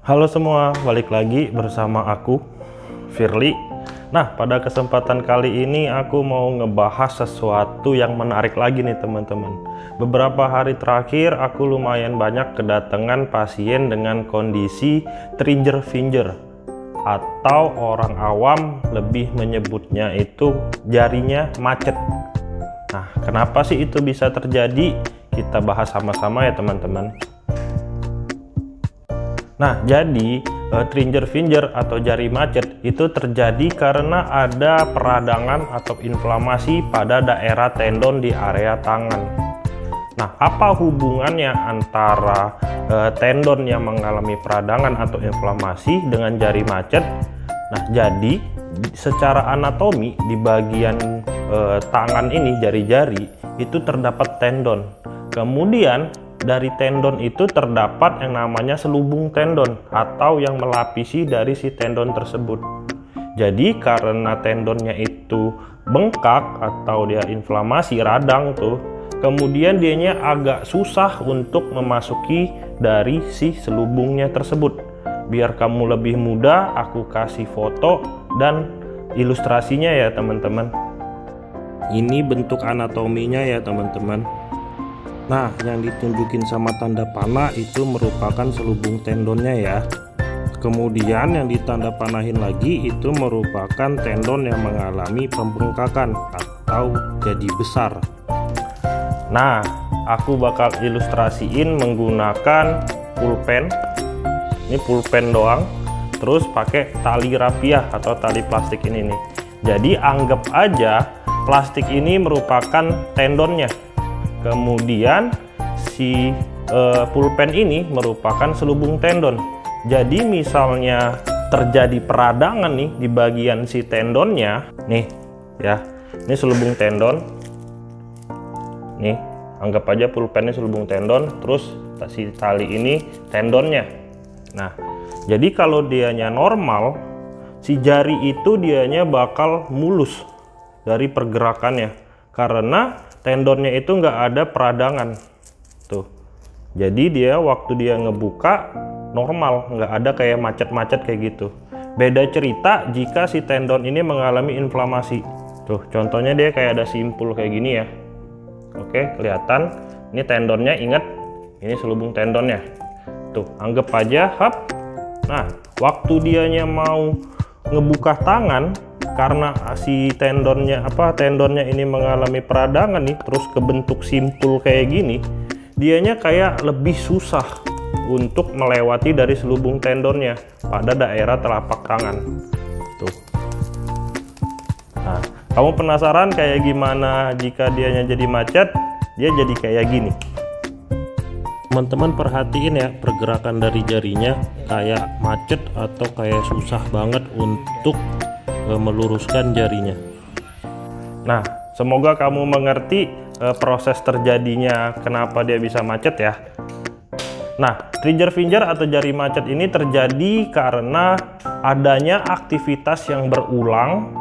Halo semua, balik lagi bersama aku, Firly. Nah, pada kesempatan kali ini aku mau ngebahas sesuatu yang menarik lagi nih teman-teman. Beberapa hari terakhir aku lumayan banyak kedatangan pasien dengan kondisi trigger finger, atau orang awam lebih menyebutnya itu jarinya macet. Nah, kenapa sih itu bisa terjadi? Kita bahas sama-sama ya teman-teman. Nah, jadi trigger finger atau jari macet itu terjadi karena ada peradangan atau inflamasi pada daerah tendon di area tangan. Nah, apa hubungannya antara tendon yang mengalami peradangan atau inflamasi dengan jari macet? Nah, jadi secara anatomi di bagian tangan ini, jari-jari itu terdapat tendon. Kemudian dari tendon itu terdapat yang namanya selubung tendon atau yang melapisi dari si tendon tersebut. Jadi karena tendonnya itu bengkak atau dia inflamasi, radang tuh, kemudian dianya agak susah untuk memasuki dari si selubungnya tersebut. Biar kamu lebih mudah, aku kasih foto dan ilustrasinya ya teman-teman. Ini bentuk anatominya ya teman-teman. Nah, yang ditunjukin sama tanda panah itu merupakan selubung tendonnya ya. Kemudian yang ditanda panahin lagi itu merupakan tendon yang mengalami pembengkakan atau jadi besar. Nah, aku bakal ilustrasiin menggunakan pulpen. Ini pulpen doang, terus pakai tali rapiah atau tali plastik ini nih. Jadi anggap aja plastik ini merupakan tendonnya. Kemudian si pulpen ini merupakan selubung tendon. Jadi misalnya terjadi peradangan nih di bagian si tendonnya, nih ya, ini selubung tendon. Nih, anggap aja pulpennya selubung tendon, terus si tali ini tendonnya. Nah, jadi kalau dianya normal, si jari itu dianya bakal mulus dari pergerakannya karena tendonnya itu nggak ada peradangan tuh. Jadi dia waktu dia ngebuka normal, nggak ada kayak macet-macet kayak gitu. Beda cerita jika si tendon ini mengalami inflamasi. Tuh contohnya dia kayak ada simpul kayak gini ya. Oke, kelihatan ini tendonnya, ingat ini selubung tendonnya tuh, anggap aja hap. Nah, waktu dianya mau ngebuka tangan karena si tendonnya ini mengalami peradangan nih, terus kebentuk simpul kayak gini, dianya kayak lebih susah untuk melewati dari selubung tendonnya pada daerah telapak tangan tuh. Nah, kamu penasaran kayak gimana jika dianya jadi macet? Dia jadi kayak gini. Teman-teman perhatiin ya pergerakan dari jarinya, kayak macet atau kayak susah banget untuk meluruskan jarinya. Nah, semoga kamu mengerti proses terjadinya kenapa dia bisa macet ya. Nah, trigger finger atau jari macet ini terjadi karena adanya aktivitas yang berulang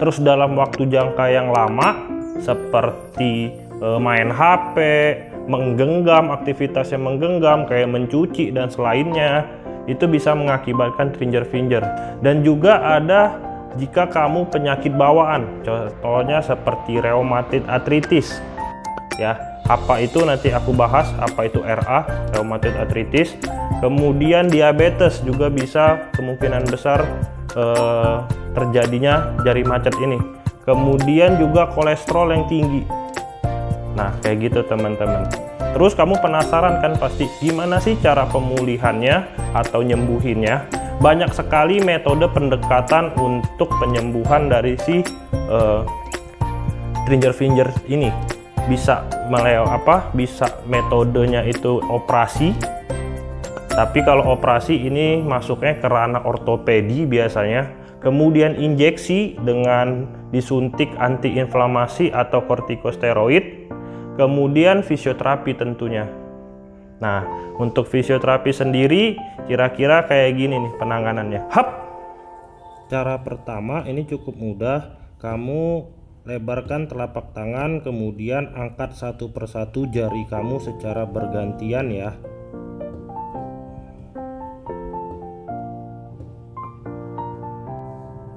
terus dalam waktu jangka yang lama, seperti main HP, menggenggam, aktivitas yang menggenggam kayak mencuci dan selainnya, itu bisa mengakibatkan trigger finger. Dan juga ada jika kamu penyakit bawaan, contohnya seperti rheumatoid arthritis ya. Apa itu nanti aku bahas, apa itu RA, rheumatoid arthritis. Kemudian diabetes juga bisa kemungkinan besar terjadinya jari macet ini. Kemudian juga kolesterol yang tinggi. Nah, kayak gitu teman-teman. Terus kamu penasaran kan pasti gimana sih cara pemulihannya atau nyembuhinnya? Banyak sekali metode pendekatan untuk penyembuhan dari si trigger finger ini. Bisa bisa metodenya itu operasi. Tapi kalau operasi ini masuknya ke ranah ortopedi biasanya. Kemudian injeksi dengan disuntik antiinflamasi atau kortikosteroid. Kemudian fisioterapi tentunya. Nah, untuk fisioterapi sendiri kira-kira kayak gini nih penanganannya. Hap. Cara pertama ini cukup mudah. Kamu lebarkan telapak tangan, kemudian angkat satu persatu jari kamu secara bergantian ya.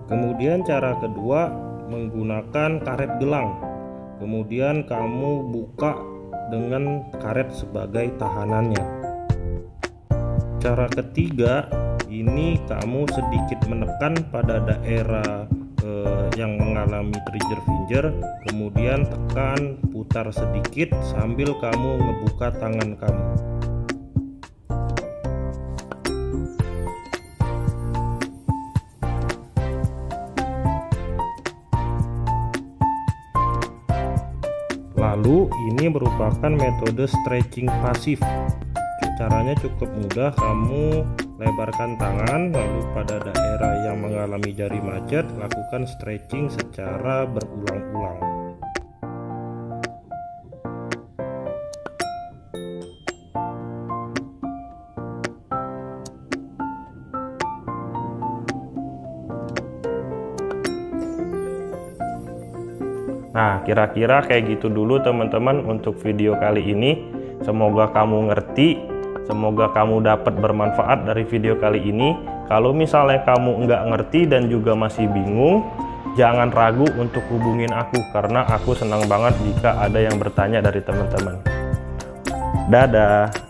Kemudian cara kedua menggunakan karet gelang. Kemudian kamu buka dengan karet sebagai tahanannya. Cara ketiga, ini kamu sedikit menekan pada daerah yang mengalami trigger finger, kemudian tekan, putar sedikit sambil kamu ngebuka tangan kamu. Lalu ini merupakan metode stretching pasif. Caranya cukup mudah, kamu lebarkan tangan, lalu pada daerah yang mengalami jari macet lakukan stretching secara berulang-ulang. Nah, kira-kira kayak gitu dulu teman-teman untuk video kali ini. Semoga kamu ngerti, semoga kamu dapat bermanfaat dari video kali ini. Kalau misalnya kamu nggak ngerti dan juga masih bingung, jangan ragu untuk hubungin aku, karena aku senang banget jika ada yang bertanya dari teman-teman. Dadah.